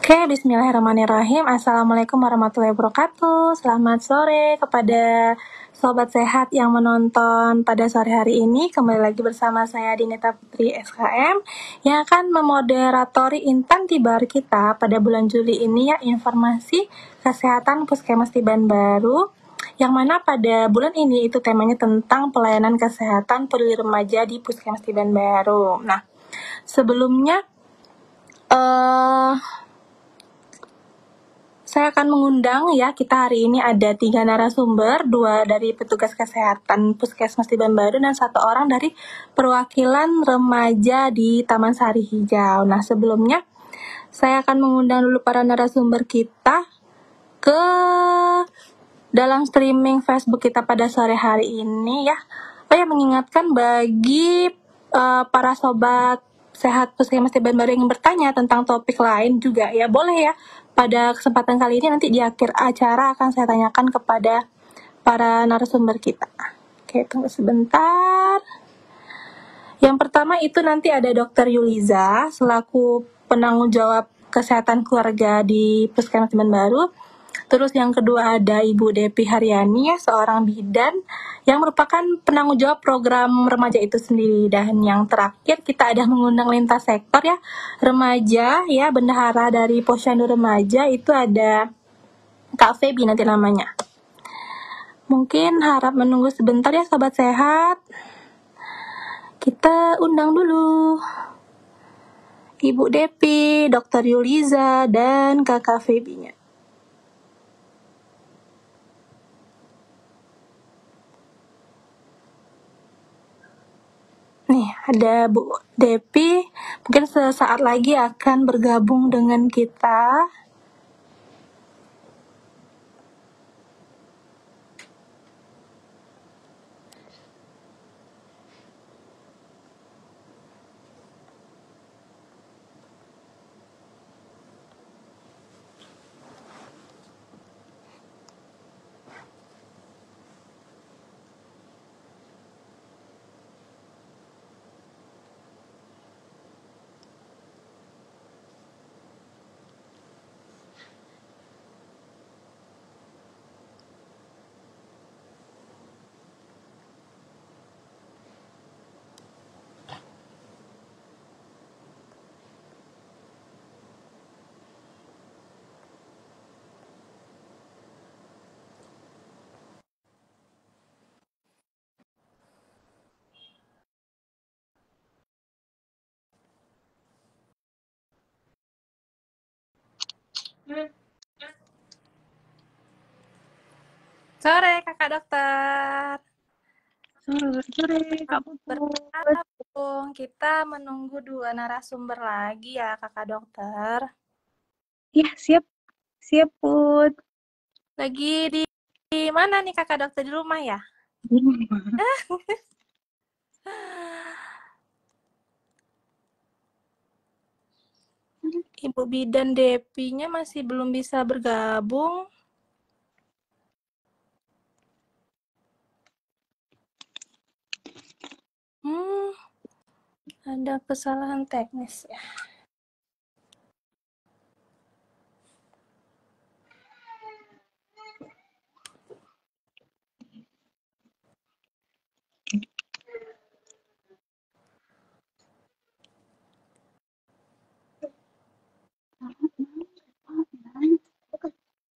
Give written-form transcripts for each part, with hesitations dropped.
Oke, bismillahirrahmanirrahim. Assalamualaikum warahmatullahi wabarakatuh. Selamat sore kepada sobat sehat yang menonton pada sore hari ini. Kembali lagi bersama saya Dinita Putri SKM yang akan memoderatori Intantibar kita pada bulan Juli ini ya, informasi kesehatan Puskesmas Tiban Baru. Yang mana pada bulan ini itu temanya tentang pelayanan kesehatan peduli remaja di Puskesmas Tiban Baru. Nah, sebelumnya saya akan mengundang ya, kita hari ini ada 3 narasumber, 2 dari petugas kesehatan Puskesmas Tiban Baru dan 1 orang dari perwakilan remaja di Taman Sari Hijau. Nah, sebelumnya saya akan mengundang dulu para narasumber kita ke dalam streaming Facebook kita pada sore hari ini ya. Mengingatkan bagi para sobat sehat Puskesmas Tiban Baru yang bertanya tentang topik lain juga ya, boleh ya. Pada kesempatan kali ini nanti di akhir acara akan saya tanyakan kepada para narasumber kita. Oke, tunggu sebentar. Yang pertama itu nanti ada Dr. Yuliza selaku penanggung jawab kesehatan keluarga di Puskesmas Tiban Baru. Terus yang kedua ada Ibu Depi Haryani ya, seorang bidan yang merupakan penanggung jawab program remaja itu sendiri. Dan yang terakhir kita ada mengundang lintas sektor ya, remaja ya, bendahara dari Posyandu Remaja itu ada Kak Febi nanti namanya. Mungkin harap menunggu sebentar ya sobat sehat. Kita undang dulu Ibu Depi, Dr. Yuliza, dan Kakak Febinya. Nih, ada Bu Depi, mungkin sesaat lagi akan bergabung dengan kita. Sore Kakak Dokter. Sore Kak Puput. Bergabung. Kita menunggu 2 narasumber lagi ya Kakak Dokter. Ya, siap Put. Lagi di mana nih Kakak Dokter, di rumah ya? Di rumah. Ibu Bidan Depinya masih belum bisa bergabung. Ada kesalahan teknis ya.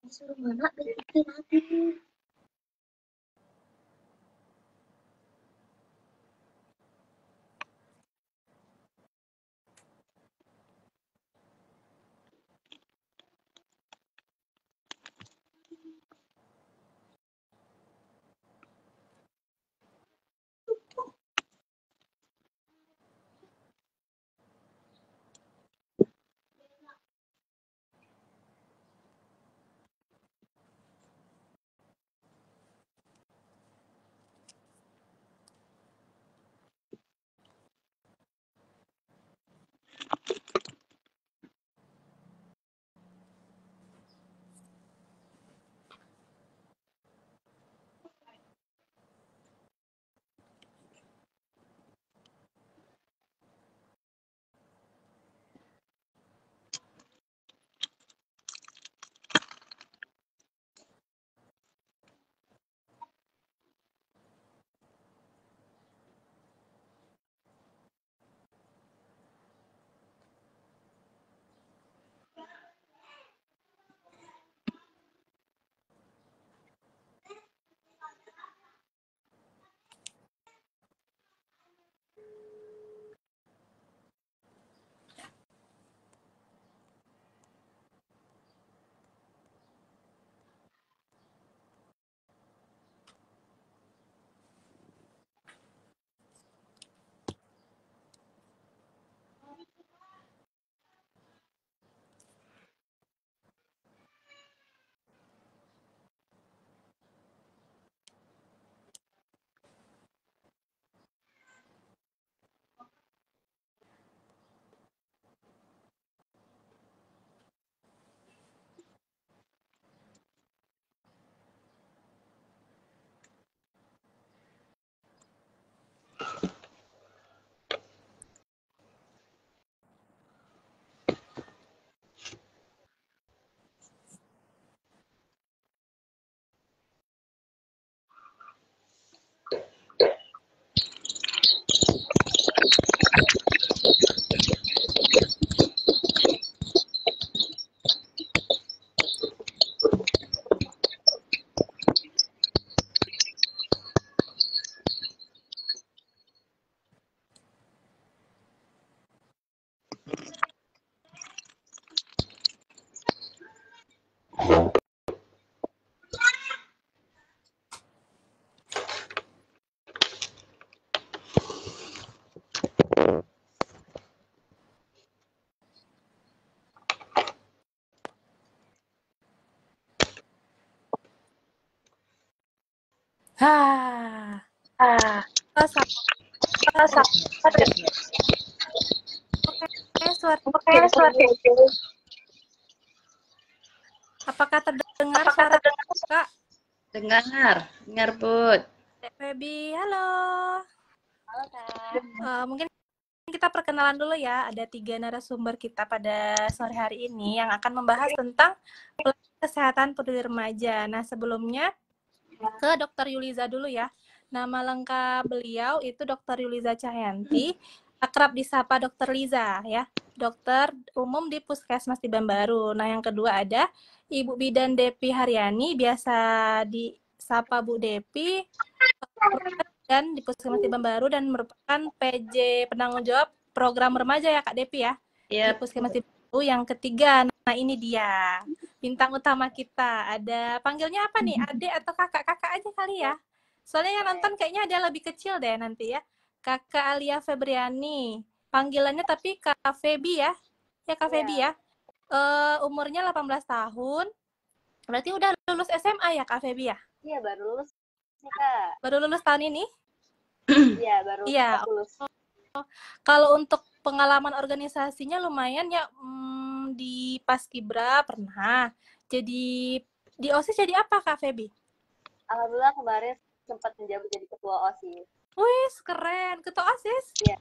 Disuruh mana bikin lagi. Ah, Ah, sama sama. oke, suara. Oke, suara. Apakah terdengar Apakah suara terdengar? Kak? Dengar Put. Febi, halo. Halo, Kak. Mungkin kita perkenalan dulu ya. Ada 3 narasumber kita pada sore hari ini yang akan membahas tentang kesehatan peduli remaja. Nah, sebelumnya ke Dr. Yuliza dulu ya. Nama lengkap beliau itu Dr. Yuliza Cahyanti, akrab disapa Dr. Liza ya. Dokter umum di Puskesmas Tiban Baru. Nah, yang kedua ada Ibu Bidan Depi Haryani, biasa disapa Bu Depi, dan di Puskesmas Tiban Baru dan merupakan PJ penanggung jawab program remaja ya Kak Depi ya. Di Yap. Puskesmas Tiban Baru. Yang ketiga, nah ini dia bintang utama kita. Ada panggilnya apa nih? Adik atau kakak? Kakak aja kali ya. Soalnya yang nonton kayaknya ada lebih kecil deh nanti ya. Kakak Alia Febriani. Panggilannya tapi Kak Febi ya. Ya Kak Febi ya. Umurnya 18 tahun. Berarti udah lulus SMA ya Kak Febi ya? Iya, baru lulus nih, Kak. Baru lulus tahun ini? Iya, baru Iya. lulus. Kalau untuk pengalaman organisasinya lumayan ya, di Paskibra pernah. Jadi di OSIS jadi apa Kak Febi? Alhamdulillah kemarin sempat menjabat jadi ketua OSIS. Wih, keren. Ketua OSIS? Iya.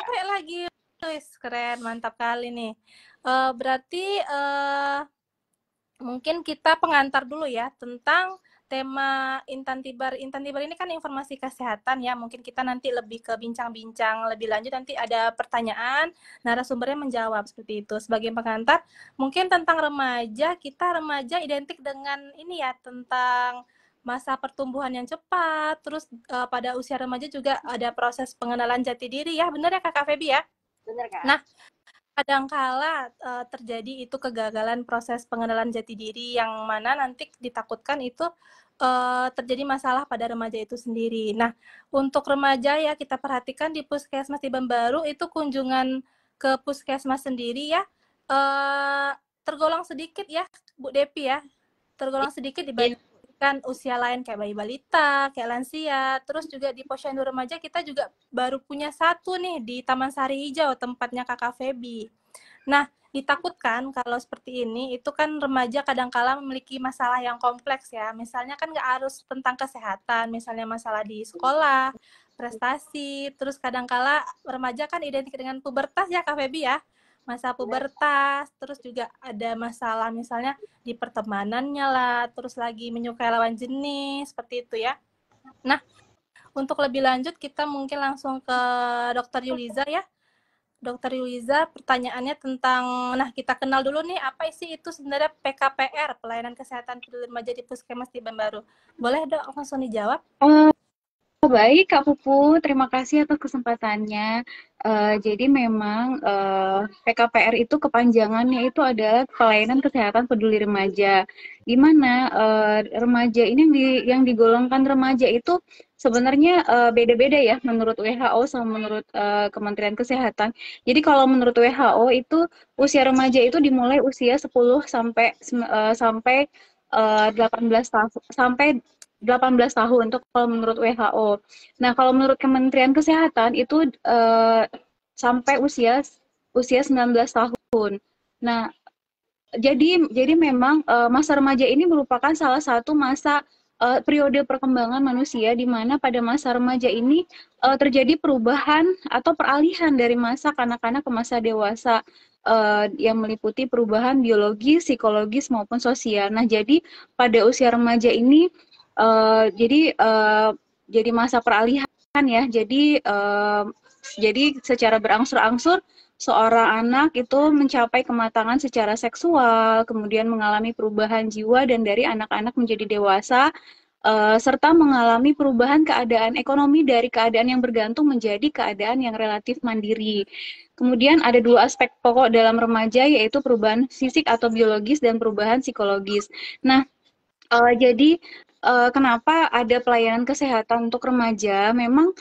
Kayak lagi. Wih, keren. Mantap kali nih. Berarti mungkin kita pengantar dulu ya tentang tema Intan Tibar. Intan Tibar ini kan informasi kesehatan ya. Mungkin kita nanti lebih ke bincang-bincang lebih lanjut. Nanti ada pertanyaan, narasumbernya menjawab seperti itu. Sebagai pengantar, mungkin tentang remaja, kita remaja identik dengan ini ya, tentang masa pertumbuhan yang cepat. Terus pada usia remaja juga ada proses pengenalan jati diri ya. Benar ya Kakak Febi ya? Benar, Kak. Nah, kadangkala terjadi itu kegagalan proses pengenalan jati diri yang mana nanti ditakutkan itu terjadi masalah pada remaja itu sendiri. Nah, untuk remaja ya kita perhatikan di Puskesmas Tiban Baru itu kunjungan ke Puskesmas sendiri ya tergolong sedikit ya Bu Depi ya. Tergolong sedikit dibandingkan usia lain kayak bayi balita, kayak lansia. Terus juga di posyandu remaja kita juga baru punya satu nih di Taman Sari Hijau, tempatnya Kakak Febi. Nah, ditakutkan kalau seperti ini, itu kan remaja kadangkala memiliki masalah yang kompleks ya. Misalnya kan nggak harus tentang kesehatan, misalnya masalah di sekolah, prestasi, terus kadangkala remaja kan identik dengan pubertas ya Kak Febi ya. Masa pubertas, terus juga ada masalah misalnya di pertemanannya lah, terus lagi menyukai lawan jenis, seperti itu ya. Nah, untuk lebih lanjut kita mungkin langsung ke Dr. Yuliza ya. Dr. Yuliza, pertanyaannya tentang, nah kita kenal dulu nih, apa sih itu sebenarnya PKPR, Pelayanan Kesehatan Peduli Remaja di Puskesmas Tiban Baru. Boleh dok, langsung dijawab? Baik, Kak Pupu, terima kasih atas kesempatannya. Jadi memang PKPR itu kepanjangannya itu adalah Pelayanan Kesehatan Peduli Remaja. Di mana remaja ini yang digolongkan remaja itu sebenarnya beda-beda ya menurut WHO sama menurut Kementerian Kesehatan. Jadi kalau menurut WHO itu usia remaja itu dimulai usia 10 sampai 18 tahun sampai 18 tahun untuk kalau menurut WHO. Nah, kalau menurut Kementerian Kesehatan itu sampai usia 19 tahun. Nah, jadi memang masa remaja ini merupakan salah satu masa periode perkembangan manusia di mana pada masa remaja ini terjadi perubahan atau peralihan dari masa kanak-kanak ke masa dewasa yang meliputi perubahan biologis, psikologis maupun sosial. Nah, jadi pada usia remaja ini jadi masa peralihan ya. Jadi secara berangsur-angsur seorang anak itu mencapai kematangan secara seksual, kemudian mengalami perubahan jiwa dan dari anak-anak menjadi dewasa, serta mengalami perubahan keadaan ekonomi dari keadaan yang bergantung menjadi keadaan yang relatif mandiri. Kemudian ada dua aspek pokok dalam remaja, yaitu perubahan fisik atau biologis dan perubahan psikologis. Nah, jadi kenapa ada pelayanan kesehatan untuk remaja? Memang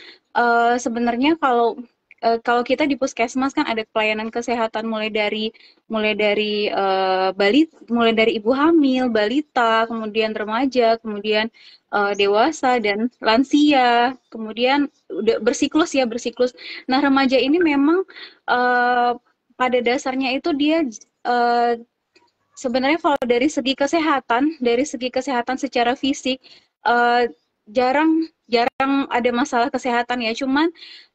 sebenarnya kalau kalau kita di puskesmas kan ada pelayanan kesehatan mulai dari mulai dari ibu hamil, balita, kemudian remaja, kemudian dewasa dan lansia, kemudian udah bersiklus ya bersiklus. Nah remaja ini memang pada dasarnya itu dia sebenarnya kalau dari segi kesehatan secara fisik jarang ada masalah kesehatan ya.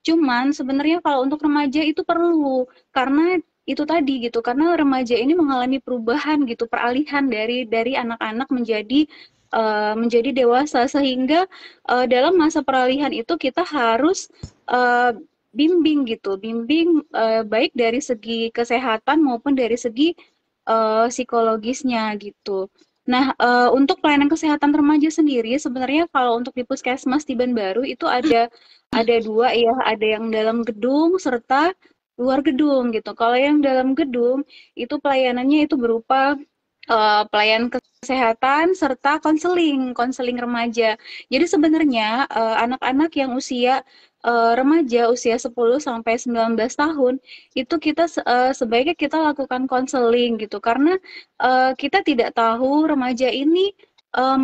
Cuman sebenarnya kalau untuk remaja itu perlu karena itu tadi gitu. Karena remaja ini mengalami perubahan gitu, peralihan dari anak-anak menjadi dewasa sehingga dalam masa peralihan itu kita harus bimbing baik dari segi kesehatan maupun dari segi psikologisnya gitu. Nah, untuk pelayanan kesehatan remaja sendiri, sebenarnya kalau untuk di Puskesmas Tiban Baru itu ada dua ya, ada yang dalam gedung serta luar gedung gitu. Kalau yang dalam gedung itu pelayanannya itu berupa pelayanan kesehatan serta konseling remaja. Jadi sebenarnya anak-anak yang remaja usia 10 sampai 19 tahun itu kita sebaiknya kita lakukan konseling gitu karena kita tidak tahu remaja ini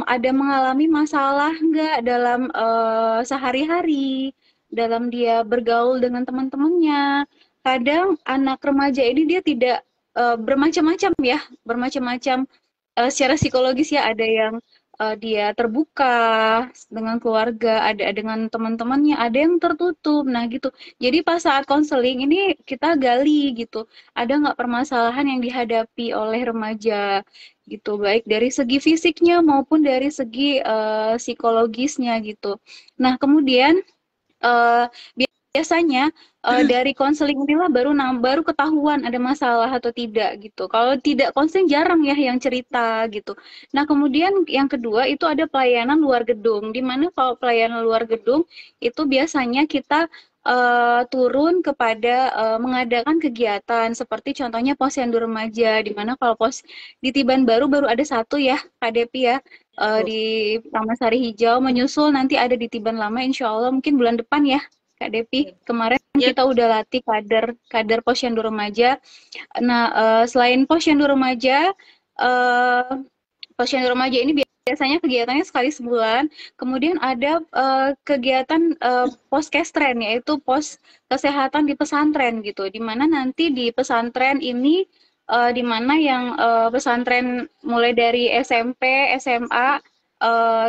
ada mengalami masalah nggak dalam sehari-hari, dalam dia bergaul dengan teman-temannya. Kadang anak remaja ini dia tidak bermacam-macam secara psikologis ya, ada yang dia terbuka dengan keluarga, ada dengan teman-temannya, ada yang tertutup. Nah, gitu. Jadi pas saat konseling ini kita gali gitu. Ada nggak permasalahan yang dihadapi oleh remaja gitu, baik dari segi fisiknya maupun dari segi psikologisnya gitu. Nah, kemudian uh, biasanya dari konseling inilah baru ketahuan ada masalah atau tidak gitu. Kalau tidak konseling jarang ya yang cerita gitu. Nah, kemudian yang kedua itu ada pelayanan luar gedung. Di mana kalau pelayanan luar gedung itu biasanya kita turun kepada mengadakan kegiatan seperti contohnya posyandu remaja, di mana kalau di Tiban Baru ada satu ya Kak Depi ya, di Taman Sari Hijau, menyusul nanti ada di Tiban Lama insya Allah mungkin bulan depan ya Kak Depi. Kemarin kita udah latih kader posyandu remaja. Nah, selain posyandu remaja ini biasanya kegiatannya sekali sebulan. Kemudian ada kegiatan poskestren, yaitu pos kesehatan di pesantren gitu. Di mana nanti di pesantren ini di mana yang pesantren mulai dari SMP, SMA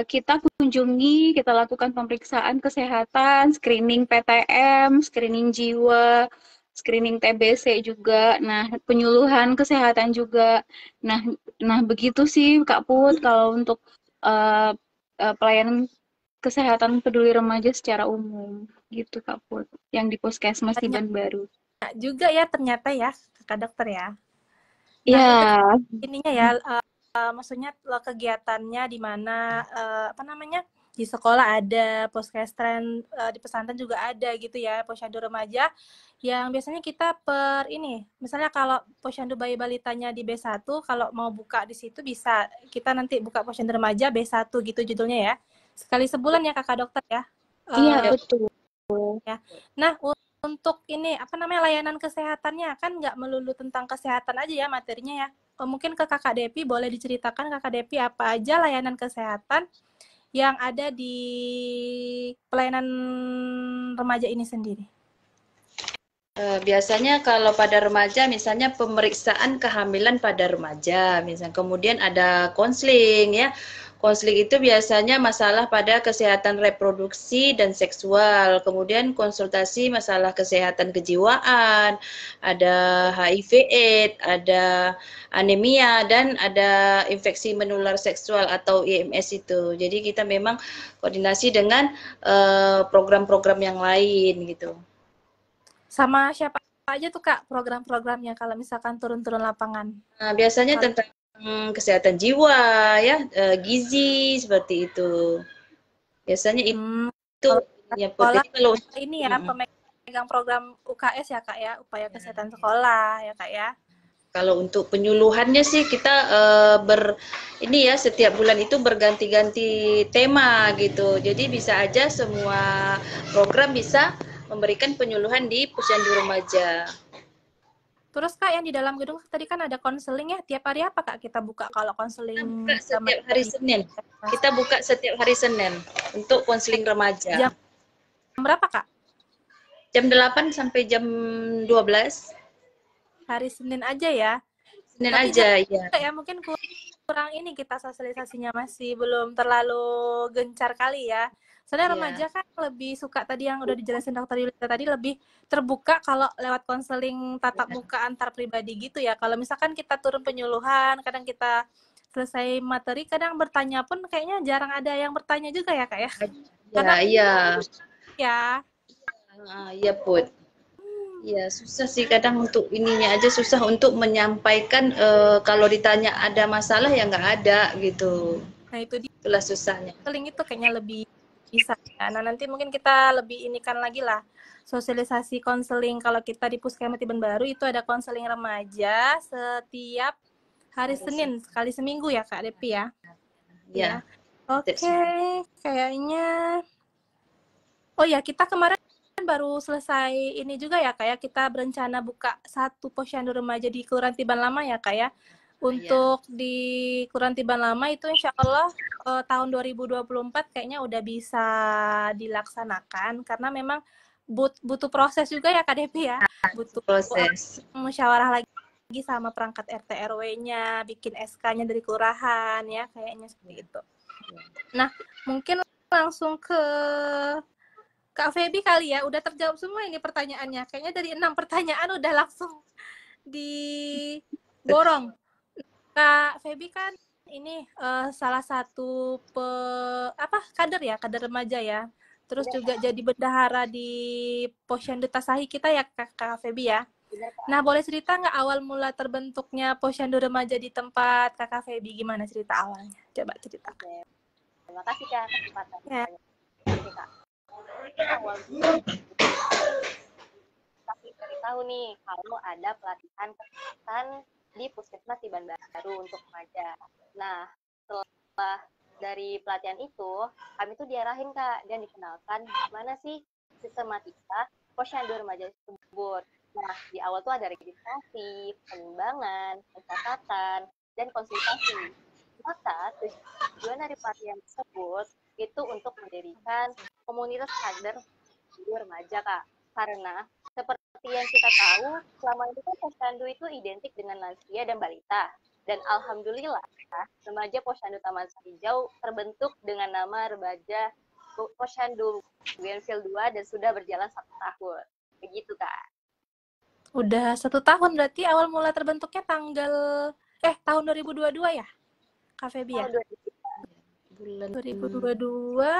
kita kunjungi, kita lakukan pemeriksaan kesehatan, screening PTM, screening jiwa, screening TBC juga, nah penyuluhan kesehatan juga. Nah begitu sih Kak Put kalau untuk pelayanan kesehatan peduli remaja secara umum gitu Kak Put, yang di Puskesmas Tiban Baru. Juga ya ternyata ya Kak Dokter ya. Nah, ininya ya maksudnya kegiatannya di mana di sekolah ada, poskestren di pesantren juga ada gitu ya, posyandu remaja yang biasanya kita misalnya kalau posyandu bayi balitanya di B1, kalau mau buka di situ bisa kita nanti buka posyandu remaja B1 gitu judulnya ya. Sekali sebulan ya Kakak Dokter ya. Iya betul. Ya. Nah, untuk layanan kesehatannya kan nggak melulu tentang kesehatan aja ya materinya ya. Mungkin ke Kakak Depi boleh diceritakan Kakak Depi apa aja layanan kesehatan yang ada di pelayanan remaja ini sendiri. Biasanya kalau pada remaja misalnya pemeriksaan kehamilan pada remaja, misalnya kemudian ada konseling ya. Konseling itu biasanya masalah pada kesehatan reproduksi dan seksual, kemudian konsultasi masalah kesehatan kejiwaan, ada HIV/AIDS, ada anemia, dan ada infeksi menular seksual atau IMS itu. Jadi kita memang koordinasi dengan program-program yang lain gitu. Sama siapa aja tuh Kak program-programnya kalau misalkan turun-turun lapangan? Nah, biasanya tentang kesehatan jiwa ya, gizi seperti itu. Biasanya itu ya kalau ini ya pemegang program UKS ya Kak ya, upaya kesehatan sekolah ya Kak ya. Kalau untuk penyuluhannya sih kita setiap bulan itu berganti-ganti tema gitu. Jadi bisa aja semua program bisa memberikan penyuluhan di Posyandu Remaja. Terus Kak, yang di dalam gedung tadi kan ada konseling ya. Tiap hari apa Kak kita buka kalau konseling Buka setiap hari Senin. Kita buka setiap hari Senin untuk konseling remaja. Jam berapa Kak? Jam 8 sampai jam 12. Hari Senin aja ya. Senin Tapi aja ya. ya mungkin kurang ini kita sosialisasinya masih belum terlalu gencar kali ya. Soalnya Iya. remaja kan lebih suka tadi yang udah dijelasin Dokter Yulita tadi, lebih terbuka kalau lewat konseling tatap muka antar pribadi gitu ya. Kalau misalkan kita turun penyuluhan, kadang kita selesai materi, kadang bertanya pun kayaknya jarang ada yang bertanya juga ya Kak ya. Ya, iya. Ya. Iya Put. Ya susah sih kadang untuk ininya aja susah untuk menyampaikan kalau ditanya ada masalah ya nggak ada gitu. Nah itu dia. Itulah susahnya. Konseling itu kayaknya lebih bisa. Nah nanti mungkin kita lebih inikan lagi lah sosialisasi konseling. Kalau kita di Puskesmas Tiban Baru itu ada konseling remaja setiap hari Senin sekali seminggu ya Kak Depi ya. Ya. Oke, kayaknya. Oh ya, kita kemarin baru selesai ini juga ya Kak ya. Kita berencana buka satu posyandu remaja di Kelurahan Tiban Lama ya Kak ya. Untuk di Kelurahan Tiban Lama itu insya Allah tahun 2024 kayaknya udah bisa dilaksanakan karena memang butuh proses juga ya Kak Depi ya. Butuh proses musyawarah lagi sama perangkat RT RW-nya, bikin SK-nya dari kelurahan ya, kayaknya seperti itu. Nah, mungkin langsung ke Kak Feby kali ya, udah terjawab semua ini pertanyaannya. Kayaknya dari 6 pertanyaan udah langsung diborong. Kak Feby kan ini salah satu kader ya, kader remaja ya. Terus juga jadi bendahara di Posyandu Tasahi kita ya Kak Feby ya. Nah, boleh cerita nggak awal mula terbentuknya Posyandu Remaja di tempat Kakak Feby? Gimana cerita awalnya? Coba cerita. Terima kasih Kak kesempatannya. Kak. Awal tapi tahu nih kalau ada pelatihan kesehatan di Puskesmas Tiban Baru untuk remaja. Nah, setelah dari pelatihan itu, kami tuh diarahin Kak dan dikenalkan gimana sih sistematika Posyandu Remaja tersebut. Nah, di awal tuh ada registrasi, penimbangan, pencatatan, dan konsultasi. Maka tujuan dari pelatihan tersebut itu untuk mendirikan komunitas kader remaja Kak. Karena seperti yang kita tahu, selama ini kan Posyandu itu identik dengan lansia dan balita. Dan alhamdulillah, remaja Posyandu Taman Hijau terbentuk dengan nama remaja Posyandu Bougainville 2 dan sudah berjalan 1 tahun. Begitu Kak. Udah 1 tahun berarti awal mula terbentuknya tahun 2022 ya? Kak Feby ya? 2022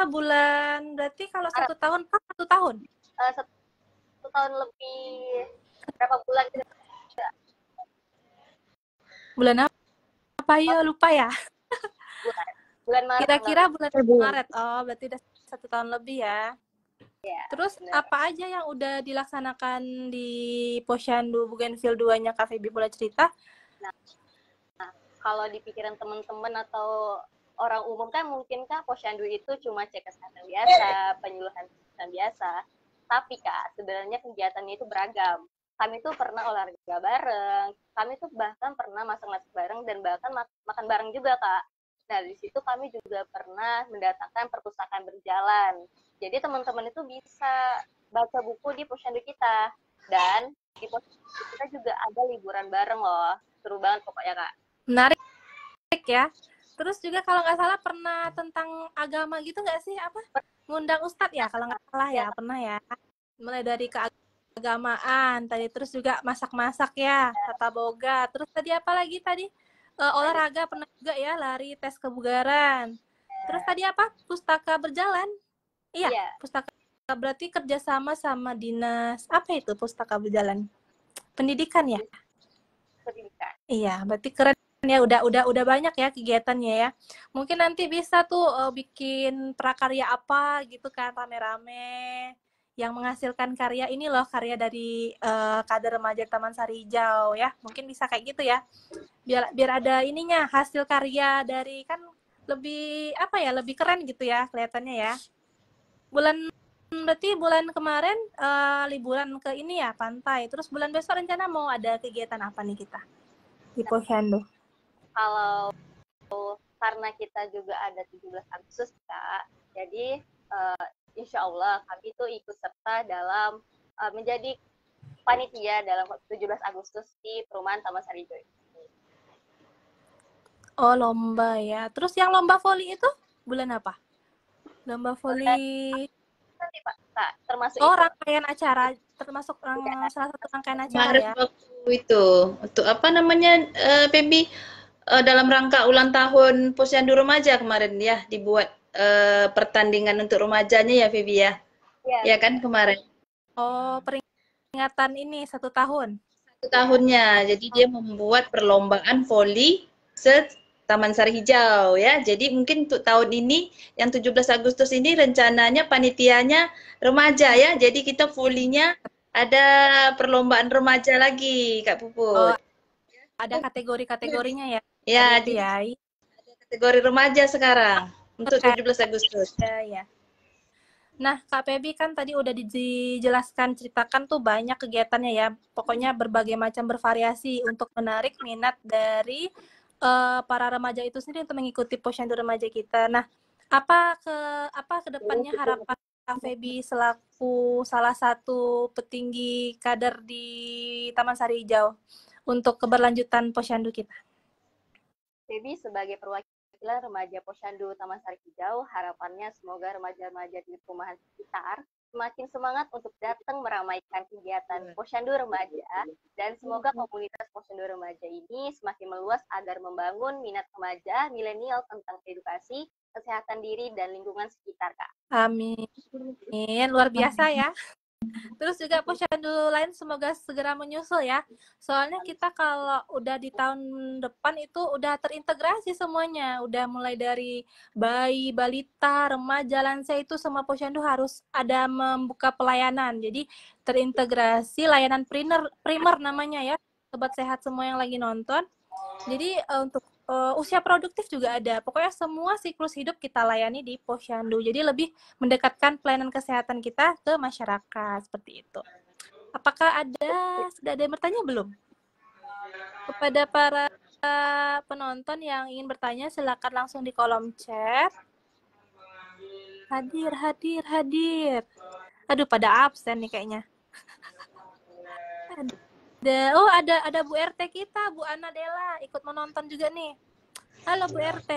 bulan berarti kalau 1 tahun pas 1 tahun? 1 tahun lebih berapa bulan gitu? Bulan apa ya? Lupa ya. Bulan Maret. Kira-kira bulan Maret. Oh, berarti udah 1 tahun lebih ya. Ya, terus bener. Apa aja yang udah dilaksanakan di Posyandu Bougainville 2-nya Kak Feby, boleh cerita? Nah, kalau di pikiran teman-teman atau orang umum kan mungkin Kak Posyandu itu cuma cek kesehatan biasa, penyuluhan kesehatan biasa. Tapi Kak, sebenarnya kegiatannya itu beragam. Kami tuh pernah olahraga bareng, kami tuh bahkan pernah masak-masak bareng dan bahkan makan bareng juga Kak. Nah, di situ kami juga pernah mendatangkan perpustakaan berjalan. Jadi teman-teman itu bisa baca buku di Posyandu kita. Dan di Posyandu kita juga ada liburan bareng loh. Seru banget pokoknya Kak. Menarik ya. Terus juga kalau nggak salah pernah tentang agama gitu nggak sih? Ngundang Ustadz ya kalau nggak salah ya. Pernah ya. Mulai dari keagamaan tadi, terus juga masak-masak ya, tata boga. Terus tadi apa lagi tadi? Olahraga pernah juga ya, lari, tes kebugaran. Terus tadi apa? Pustaka berjalan. Iya, pustaka berarti kerjasama sama dinas. Apa itu pustaka berjalan? Pendidikan ya? Pendidikan. Iya, berarti keren ya, udah banyak ya kegiatannya ya. Mungkin nanti bisa tuh bikin prakarya apa gitu kan, rame-rame yang menghasilkan karya ini loh, karya dari kader remaja Taman Sari Hijau ya. Mungkin bisa kayak gitu ya. Biar ada ininya, hasil karya dari kan lebih lebih keren gitu ya kelihatannya ya. Bulan berarti bulan kemarin liburan ke ini ya, pantai. Terus bulan besok rencana mau ada kegiatan apa nih kita di Posyandu? Kalau karena kita juga ada 17 Agustus Kak, jadi insya Allah kami itu ikut serta dalam menjadi panitia dalam 17 Agustus di perumahan Taman Sarijo. Oh, lomba ya. Terus yang lomba voli itu bulan apa? Lomba voli Nanti Pak, termasuk oh, itu. rangkaian acara, termasuk salah satu rangkaian acara Kemarin ya. waktu itu untuk apa namanya Pebi dalam rangka ulang tahun Posyandu Remaja kemarin ya dibuat pertandingan untuk remajanya ya Febi ya. Iya, Ya kan kemarin. Oh, peringatan ini 1 tahun. 1 tahunnya. Jadi dia membuat perlombaan voli Taman Sari Hijau ya. Jadi mungkin untuk tahun ini yang 17 Agustus ini rencananya panitianya remaja ya. Jadi kita volinya ada perlombaan remaja lagi Kak Puput. Oh, ada kategori-kategorinya ya. Ya, Gitu ya. kategori remaja sekarang untuk 17 Agustus. Ya. Nah, Kak Pebi kan tadi udah dijelaskan, ceritakan tuh banyak kegiatannya ya. Pokoknya berbagai macam bervariasi untuk menarik minat dari para remaja itu sendiri untuk mengikuti Posyandu Remaja kita. Nah, apa ke depannya harapan Kak Febi selaku salah satu petinggi kader di Taman Sari Hijau untuk keberlanjutan Posyandu kita? Febi sebagai perwakilan remaja Posyandu Taman Sari Hijau, harapannya semoga remaja-remaja di perumahan sekitar semakin semangat untuk datang meramaikan kegiatan Posyandu Remaja, dan semoga komunitas Posyandu Remaja ini semakin meluas agar membangun minat remaja milenial tentang edukasi, kesehatan diri, dan lingkungan sekitar, Kak. Amin. Luar biasa ya. Terus juga Posyandu lain semoga segera menyusul ya. Soalnya kita kalau udah di tahun depan itu udah terintegrasi semuanya. Udah mulai dari bayi, balita, remaja, lansia itu semua Posyandu harus ada membuka pelayanan. Jadi terintegrasi layanan primer namanya ya. Sobat sehat semua yang lagi nonton. Jadi untuk usia produktif juga ada. Pokoknya semua siklus hidup kita layani di Posyandu. Jadi lebih mendekatkan pelayanan kesehatan kita ke masyarakat seperti itu. Apakah sudah ada yang bertanya belum? Kepada para penonton yang ingin bertanya, silakan langsung di kolom chat. Hadir. Aduh, pada absen nih kayaknya. Ada Bu RT kita, Bu Ana Dela, ikut menonton juga nih. Halo Bu RT.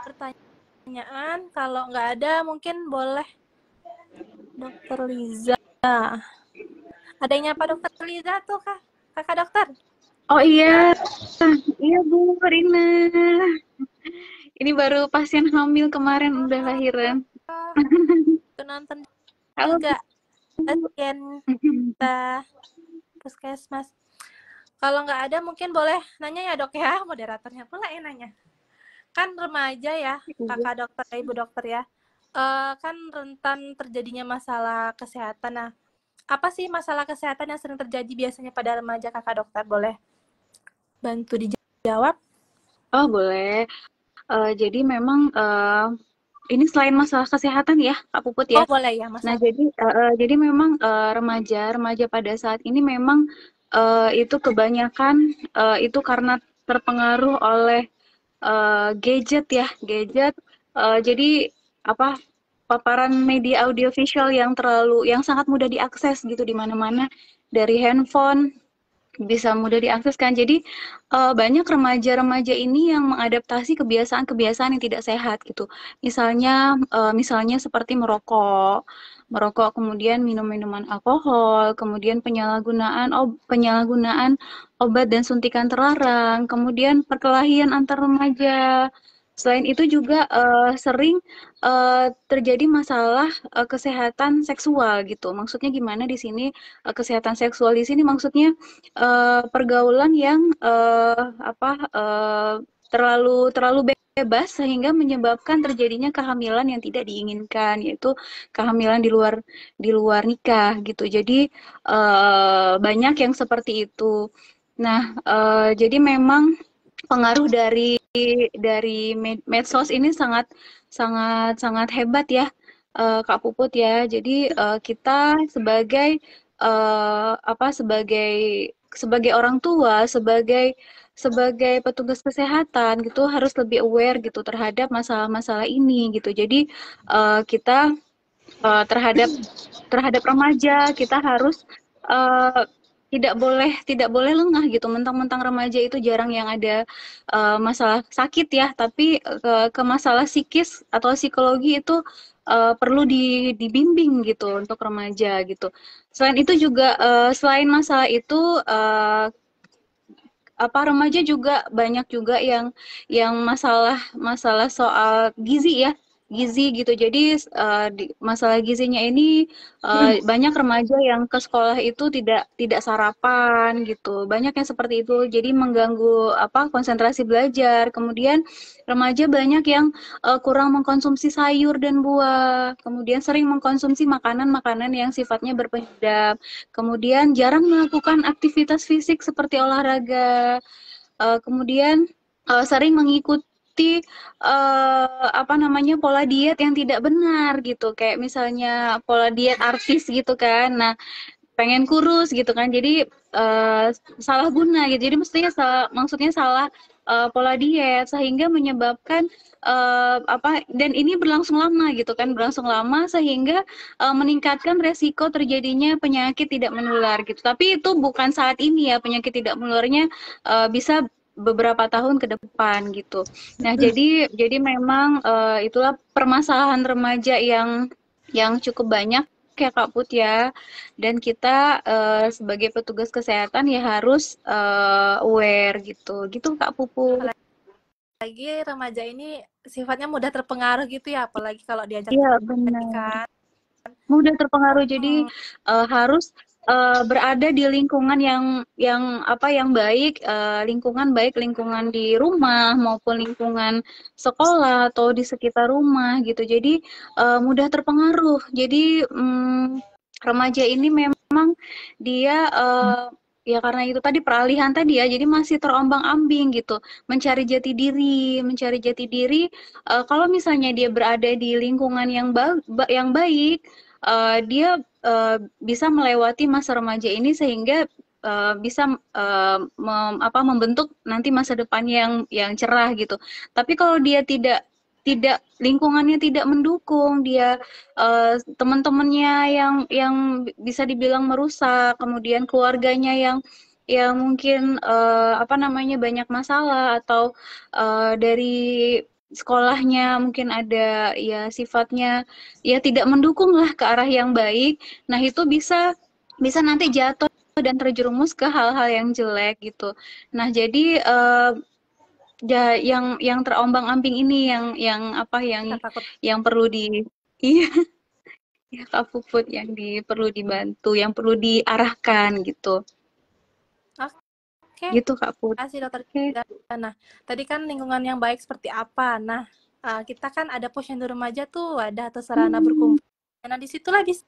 Pertanyaan, kalau nggak ada mungkin boleh Dokter Liza. Ada yang nyapa Dokter Liza tuh Kak? Kakak dokter? Oh iya Bu Rina. Ini baru pasien hamil kemarin udah lahiran. Penonton Halo. juga pasien kita puskesmas. Kalau nggak ada mungkin boleh nanya ya dok ya, moderatornya pula yang nanya. Kan remaja ya, kakak dokter, ibu dokter ya, kan rentan terjadinya masalah kesehatan. Nah, apa sih masalah kesehatan yang sering terjadi biasanya pada remaja, kakak dokter? Boleh bantu dijawab? Oh boleh. Jadi memang ini selain masalah kesehatan ya, Kak Puput ya. Oh boleh ya, masalah. Nah jadi memang remaja pada saat ini memang itu kebanyakan itu karena terpengaruh oleh gadget. Jadi apa paparan media audiovisual yang sangat mudah diakses gitu di mana-mana, dari handphone bisa mudah diakses kan. Jadi banyak remaja-remaja ini yang mengadaptasi kebiasaan-kebiasaan yang tidak sehat gitu. Misalnya seperti merokok, kemudian minum minuman alkohol, kemudian penyalahgunaan obat dan suntikan terlarang, kemudian perkelahian antar remaja. Selain itu juga sering terjadi masalah kesehatan seksual gitu. Maksudnya gimana di sini kesehatan seksual di sini maksudnya pergaulan yang terlalu bebas sehingga menyebabkan terjadinya kehamilan yang tidak diinginkan, yaitu kehamilan di luar nikah gitu. Jadi banyak yang seperti itu. Nah, jadi memang pengaruh dari medsos ini sangat sangat sangat hebat ya, Kak Puput ya. Jadi kita sebagai sebagai sebagai orang tua, sebagai sebagai petugas kesehatan gitu harus lebih aware gitu terhadap masalah-masalah ini gitu. Jadi kita terhadap terhadap remaja kita harus uh, tidak boleh lengah gitu. Mentang-mentang remaja itu jarang yang ada masalah sakit ya, tapi ke masalah psikis atau psikologi itu perlu dibimbing gitu untuk remaja gitu. Selain itu juga selain masalah itu remaja juga banyak juga yang masalah masalah soal gizi ya, gizi gitu. Jadi masalah gizinya ini banyak remaja yang ke sekolah itu tidak sarapan gitu, banyak yang seperti itu, jadi mengganggu konsentrasi belajar. Kemudian remaja banyak yang kurang mengkonsumsi sayur dan buah, kemudian sering mengkonsumsi makanan-makanan yang sifatnya berpenyedap, kemudian jarang melakukan aktivitas fisik seperti olahraga. Kemudian sering mengikuti pola diet yang tidak benar gitu, kayak misalnya pola diet artis gitu kan. Nah, pengen kurus gitu kan, jadi salah guna gitu, jadi maksudnya salah pola diet sehingga menyebabkan dan ini berlangsung lama gitu kan, berlangsung lama sehingga meningkatkan resiko terjadinya penyakit tidak menular gitu. Tapi itu bukan saat ini ya, penyakit tidak menularnya bisa beberapa tahun ke depan gitu. Nah, jadi memang itulah permasalahan remaja yang cukup banyak ya Kak Put ya. Dan kita sebagai petugas kesehatan ya harus aware gitu. Gitu Kak Pupu. Lagi remaja ini sifatnya mudah terpengaruh gitu ya, apalagi kalau diajak Iya, tadi benar. kan. Mudah terpengaruh, jadi harus berada di lingkungan yang baik, lingkungan di rumah maupun lingkungan sekolah atau di sekitar rumah gitu. Jadi mudah terpengaruh. Jadi remaja ini memang dia ya karena itu tadi peralihan tadi ya, jadi masih terombang-ambing gitu, mencari jati diri. Kalau misalnya dia berada di lingkungan yang baik, dia bisa melewati masa remaja ini sehingga bisa membentuk nanti masa depan yang cerah gitu. Tapi kalau dia tidak lingkungannya tidak mendukung, dia teman-temannya yang bisa dibilang merusak, kemudian keluarganya yang mungkin banyak masalah, atau dari sekolahnya mungkin ada ya sifatnya ya tidak mendukung lah ke arah yang baik. Nah, itu bisa bisa nanti jatuh dan terjerumus ke hal-hal yang jelek gitu. Nah, jadi yang terombang-ambing ini Kita takut. yang perlu di iya ya Kak Puput, perlu dibantu, yang perlu diarahkan gitu. Oke, Gitu Kak Put. kasih dokter. Oke. Nah, tadi kan lingkungan yang baik seperti apa? Nah, kita kan ada posyandu remaja tuh, wadah atau sarana berkumpul. Nah, disitulah bisa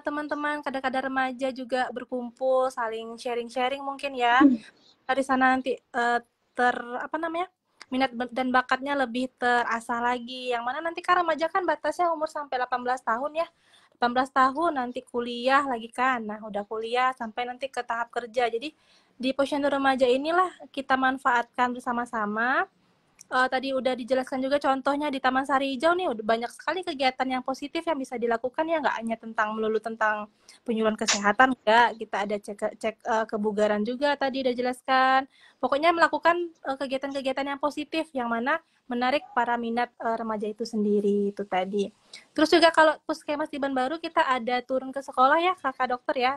teman-teman kadang-kadang remaja juga berkumpul, saling sharing-sharing mungkin ya. Dari sana nanti minat dan bakatnya lebih terasah lagi. Yang mana nanti kan remaja kan batasnya umur sampai 18 tahun ya. 18 tahun nanti kuliah lagi kan. Nah, udah kuliah sampai nanti ke tahap kerja. Jadi di posyandu remaja inilah kita manfaatkan bersama-sama. Tadi udah dijelaskan juga contohnya di Taman Sari Hijau nih, udah banyak sekali kegiatan yang positif yang bisa dilakukan ya, nggak hanya melulu tentang penyuluhan kesehatan, enggak, kita ada cek kebugaran juga tadi udah jelaskan. Pokoknya melakukan kegiatan-kegiatan yang positif yang mana menarik para minat remaja itu sendiri itu tadi. Terus juga kalau puskesmas di Baru kita ada turun ke sekolah ya kakak dokter ya,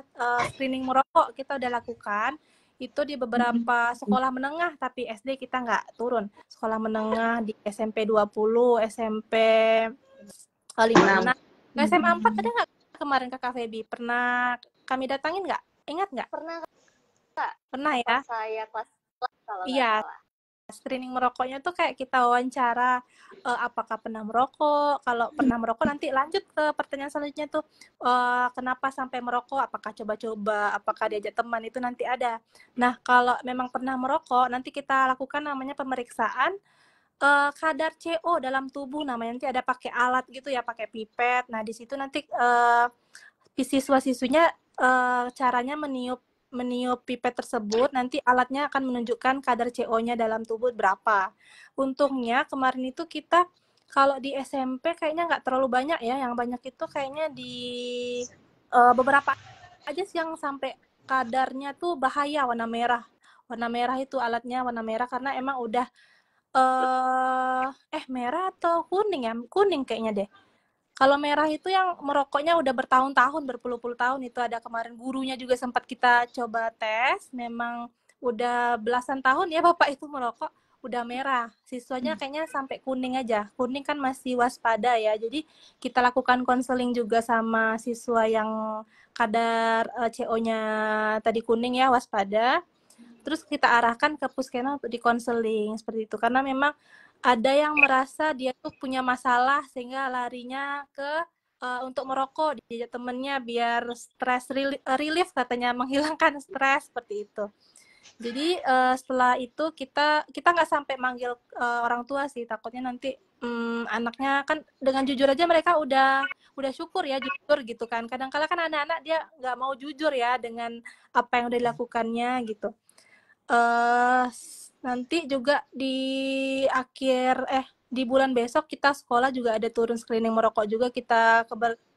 screening merokok kita udah lakukan. Itu di beberapa sekolah menengah, tapi SD kita nggak turun. Sekolah menengah di SMP 20, SMP 56, SMA 4 ada nggak kemarin Kakak Febi? Pernah kami datangin nggak? Ingat nggak? Pernah Kak? Pernah ya? Pas saya kelas kalau nggak Iya. salah. screening merokoknya tuh kayak kita wawancara apakah pernah merokok. Kalau pernah merokok nanti lanjut ke pertanyaan selanjutnya tuh kenapa sampai merokok, apakah coba-coba, apakah diajak teman, itu nanti ada. Nah, kalau memang pernah merokok, nanti kita lakukan namanya pemeriksaan kadar CO dalam tubuh, namanya nanti ada pakai alat gitu ya, pakai pipet. Nah, di situ nanti siswa-siswinya caranya meniup pipet tersebut, nanti alatnya akan menunjukkan kadar CO-nya dalam tubuh berapa. Untungnya kemarin itu kita kalau di SMP kayaknya nggak terlalu banyak ya, yang banyak itu kayaknya di beberapa aja sih yang sampai kadarnya tuh bahaya, warna merah. Warna merah itu alatnya warna merah karena emang udah merah atau kuning ya? Kuning kayaknya deh. Kalau merah itu yang merokoknya udah bertahun-tahun, berpuluh-puluh tahun, itu ada kemarin gurunya juga sempat kita coba tes, memang udah belasan tahun ya Bapak itu merokok, udah merah. Siswanya kayaknya sampai kuning aja. Kuning kan masih waspada ya. Jadi kita lakukan konseling juga sama siswa yang kadar CO-nya tadi kuning ya, waspada. Terus kita arahkan ke puskesmas untuk dikonseling seperti itu, karena memang ada yang merasa dia tuh punya masalah sehingga larinya ke untuk merokok, diajak temennya biar stress relief katanya, menghilangkan stres seperti itu. Jadi setelah itu kita nggak sampai manggil orang tua sih, takutnya nanti anaknya kan dengan jujur aja mereka udah syukur ya, jujur gitu kan. Kadang-kala kan anak-anak dia nggak mau jujur ya dengan apa yang udah dilakukannya gitu. Nanti juga di bulan besok kita sekolah juga ada turun screening merokok juga, kita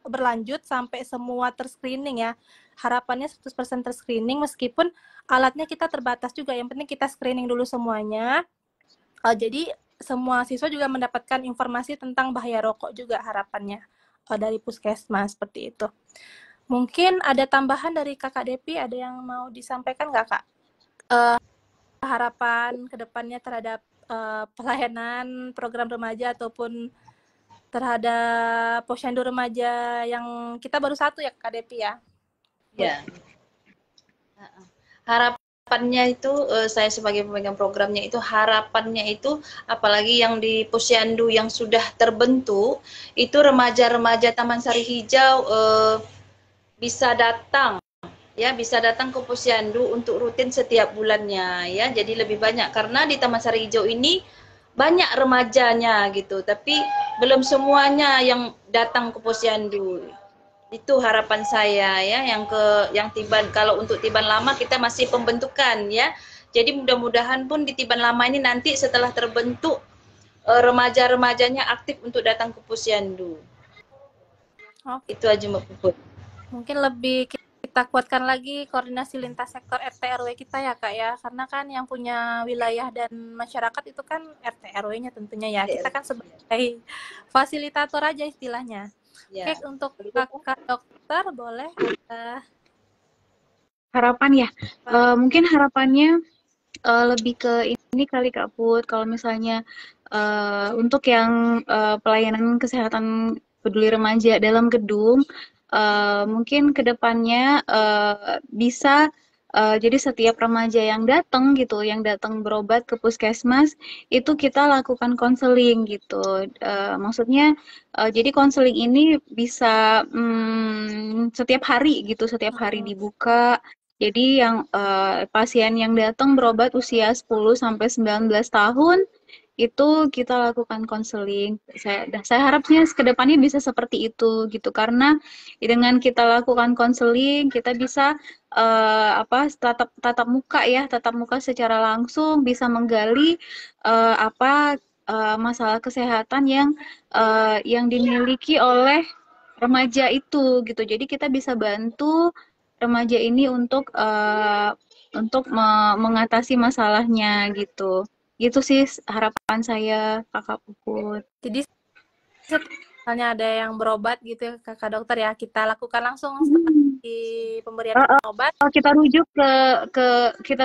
berlanjut sampai semua terscreening ya. Harapannya 100% terscreening, meskipun alatnya kita terbatas juga, yang penting kita screening dulu semuanya. Jadi semua siswa juga mendapatkan informasi tentang bahaya rokok juga harapannya dari puskesmas seperti itu. Mungkin ada tambahan dari Kakak Depi, ada yang mau disampaikan nggak Kak? Harapan kedepannya terhadap pelayanan program remaja ataupun terhadap posyandu remaja yang kita baru satu ya Kak Depi ya? Ya. Harapannya itu saya sebagai pemegang programnya itu harapannya itu apalagi yang di posyandu yang sudah terbentuk itu remaja-remaja Taman Sari Hijau bisa datang ke posyandu untuk rutin setiap bulannya ya. Jadi lebih banyak karena di Taman Sari Hijau ini banyak remajanya gitu, tapi belum semuanya yang datang ke posyandu. Itu harapan saya ya, yang Tiban, kalau untuk Tiban lama kita masih pembentukan ya. Jadi mudah-mudahan pun di Tiban lama ini nanti setelah terbentuk remaja-remajanya aktif untuk datang ke posyandu. Itu aja Mbak Puput. Mungkin lebih kita kuatkan lagi koordinasi lintas sektor RT RW kita ya Kak ya, karena kan yang punya wilayah dan masyarakat itu kan RT RW-nya tentunya ya. Kita kan sebagai fasilitator aja istilahnya. Ya. Oke, untuk Kakak Dokter boleh harapan ya. Mungkin harapannya lebih ke ini kali Kak Put, kalau misalnya untuk yang pelayanan kesehatan peduli remaja dalam gedung, mungkin kedepannya bisa jadi setiap remaja yang datang gitu, yang datang berobat ke puskesmas itu kita lakukan konseling gitu. Maksudnya jadi konseling ini bisa setiap hari gitu, setiap hari dibuka. Jadi yang pasien yang datang berobat usia 10 sampai 19 tahun itu kita lakukan konseling. Saya harapnya ke depannya bisa seperti itu gitu, karena dengan kita lakukan konseling kita bisa tatap muka secara langsung, bisa menggali masalah kesehatan yang dimiliki oleh remaja itu gitu. Jadi kita bisa bantu remaja ini untuk mengatasi masalahnya gitu. Gitu sih harapan saya, Kakak Puput. Jadi misalnya ada yang berobat gitu ya Kakak Dokter ya, kita lakukan langsung setelah di pemberian obat. Kita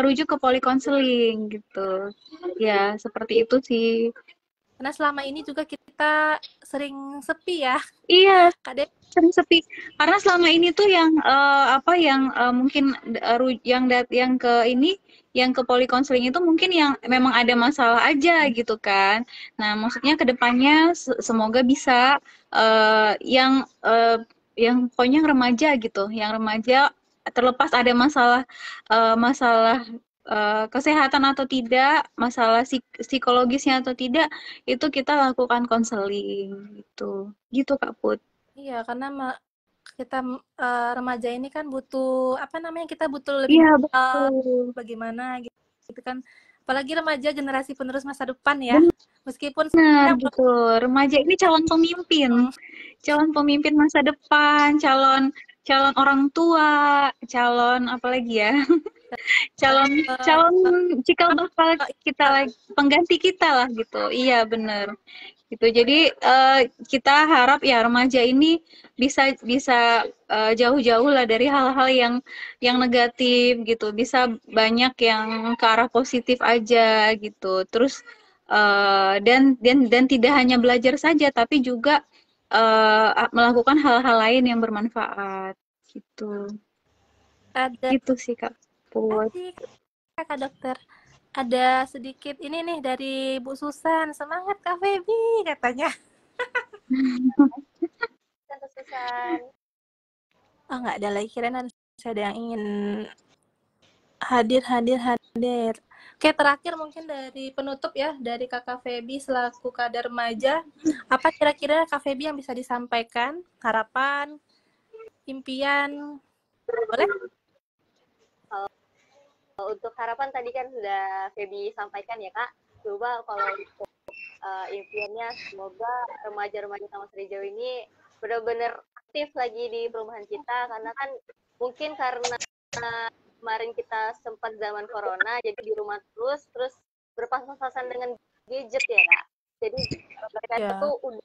rujuk ke polikonseling gitu. Ya, seperti itu sih. Karena selama ini juga kita sering sepi ya, Iya, Kak Dep. sering sepi. Karena selama ini tuh yang mungkin yang ke polikonseling itu mungkin yang memang ada masalah aja gitu kan. Nah, maksudnya ke depannya semoga bisa yang pokoknya yang remaja gitu, yang remaja terlepas ada masalah kesehatan atau tidak, masalah psikologisnya atau tidak, itu kita lakukan konseling gitu. Gitu Kak Put. Iya, karena kita remaja ini kan butuh apa namanya, kita butuh lebih Iya, mengenal betul. bagaimana gitu kan. Apalagi remaja generasi penerus masa depan ya. Benar Meskipun sekarang belum, gitu. Remaja ini calon pemimpin. Calon pemimpin masa depan, calon calon orang tua, calon apa lagi ya? Calon calon cikal bakal kita lagi, pengganti kita lah gitu. Iya, bener. Gitu. Jadi kita harap ya remaja ini bisa bisa jauh-jauh lah dari hal-hal yang negatif gitu. Bisa banyak yang ke arah positif aja gitu. Terus dan tidak hanya belajar saja tapi juga melakukan hal-hal lain yang bermanfaat gitu. ada Gitu sih Kak Put. sih Kak Dokter. Ada sedikit ini nih dari Bu Susan. Semangat Kak Feby katanya. Tante Susan. Oh, nggak ada lagi, kirain ada yang ingin hadir. Oke, terakhir mungkin dari penutup ya, dari Kakak Feby selaku kader remaja, apa kira-kira Kak Feby yang bisa disampaikan? Harapan, impian, boleh? Untuk harapan tadi kan sudah Feby sampaikan ya Kak. Coba kalau untuk impiannya semoga remaja-remaja Taman Sari Jauh ini benar-benar aktif lagi di perumahan kita, karena kan mungkin karena kemarin kita sempat zaman corona jadi di rumah terus berpas-pasan dengan gadget ya Kak. Jadi mereka itu udah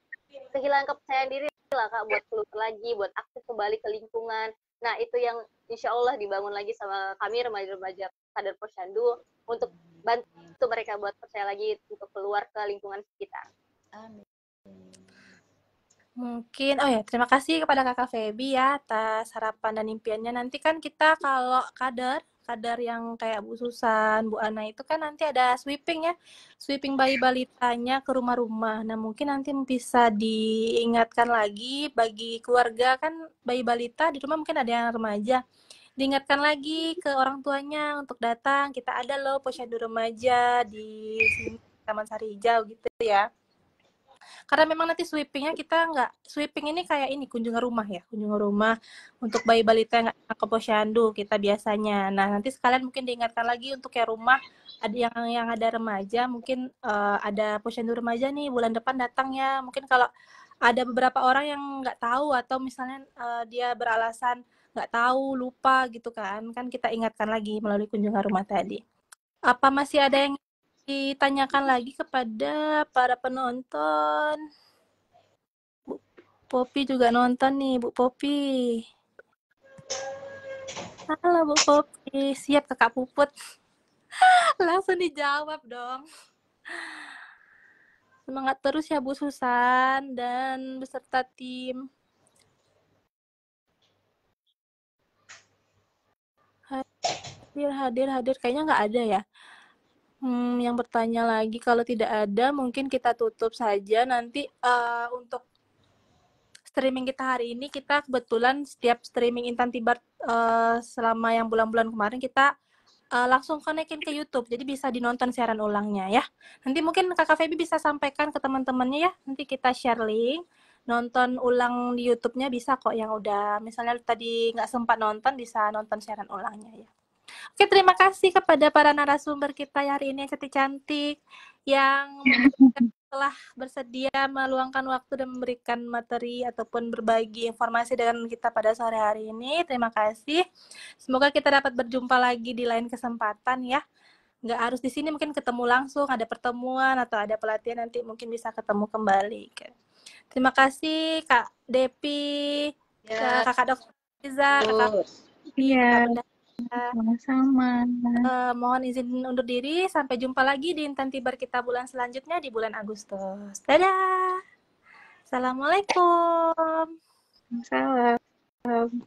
kehilangan kepercayaan diri lah Kak buat keluar lagi, buat aktif kembali ke lingkungan. Nah itu yang insya Allah dibangun lagi sama kami remaja-remaja kader Posyandu untuk bantu mereka buat percaya lagi untuk keluar ke lingkungan sekitar. Amin. Mungkin, oh ya, terima kasih kepada Kakak Feby ya atas harapan dan impiannya. Nanti kan kita kalau kader yang kayak Bu Susan, Bu Ana itu kan nanti ada sweeping ya, sweeping bayi balitanya ke rumah-rumah. Nah mungkin nanti bisa diingatkan lagi bagi keluarga kan bayi balita di rumah mungkin ada yang remaja. Diingatkan lagi ke orang tuanya untuk datang, kita ada loh posyandu remaja di sini Taman Sari Hijau gitu ya. Karena memang nanti sweepingnya kita nggak, sweeping ini kayak ini kunjungan rumah ya, kunjungan rumah untuk bayi balita yang nggak ke posyandu kita biasanya. Nah nanti sekalian mungkin diingatkan lagi untuk ya rumah ada yang ada remaja, mungkin ada posyandu remaja nih bulan depan datang ya. Mungkin kalau ada beberapa orang yang nggak tahu atau misalnya dia beralasan nggak tahu, lupa gitu kan kita ingatkan lagi melalui kunjungan rumah tadi. Apa masih ada yang ditanyakan lagi kepada para penonton? Bu Popi juga nonton nih, Bu Popi. Halo Bu Popi, siap Kakak Puput? Langsung dijawab dong. Semangat terus ya Bu Susan dan beserta tim. Hadir. Kayaknya nggak ada ya. Yang bertanya lagi, kalau tidak ada mungkin kita tutup saja nanti untuk streaming kita hari ini. Kita kebetulan setiap streaming Intan Tibar selama yang bulan-bulan kemarin kita langsung konekin ke YouTube, jadi bisa dinonton siaran ulangnya ya. Nanti mungkin Kakak Feby bisa sampaikan ke teman-temannya ya, nanti kita share link, nonton ulang di YouTube-nya bisa kok, yang udah misalnya tadi nggak sempat nonton, bisa nonton siaran ulangnya ya. Oke, terima kasih kepada para narasumber kita hari ini yang cantik-cantik, yang telah bersedia meluangkan waktu dan memberikan materi ataupun berbagi informasi dengan kita pada sore hari ini. Terima kasih. Semoga kita dapat berjumpa lagi di lain kesempatan ya. Nggak harus di sini, mungkin ketemu langsung, ada pertemuan atau ada pelatihan, nanti mungkin bisa ketemu kembali. Terima kasih Kak Depi, Ya, Kakak Dokter Liza, Kakak Iya. Benda Sama-sama. Mohon izin undur diri. Sampai jumpa lagi di Intan Tibar kita bulan selanjutnya di bulan Agustus. Dadah. Assalamualaikum. Salam.